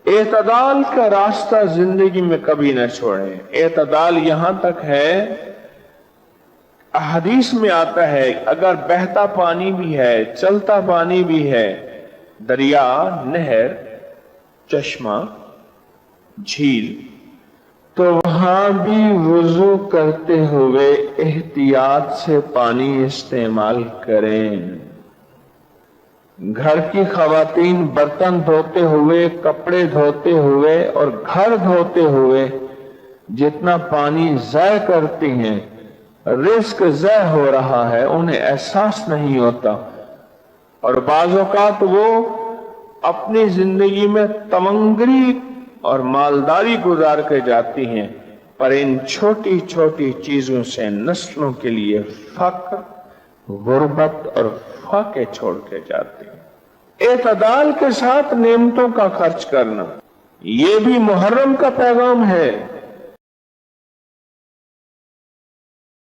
एतदाल का रास्ता जिंदगी में कभी न छोड़ें। एतदाल यहां तक है, हदीस में आता है, अगर बहता पानी भी है, चलता पानी भी है, दरिया, नहर, चश्मा, झील, तो वहां भी वुजू करते हुए एहतियात से पानी इस्तेमाल करें। घर की खवातीन बर्तन धोते हुए, कपड़े धोते हुए और घर धोते हुए जितना पानी ज़ाय करती हैं, रिस्क ज़ाय हो रहा है, उन्हें एहसास नहीं होता। और बाज़ औक़ात वो अपनी जिंदगी में तमंगरी और मालदारी गुजार के जाती हैं, पर इन छोटी छोटी चीजों से नस्लों के लिए फक्र, गुर्बत और फाके छोड़ के जाती हैं। एतदाल के साथ नेमतों का खर्च करना, ये भी मुहर्रम का पैगाम है।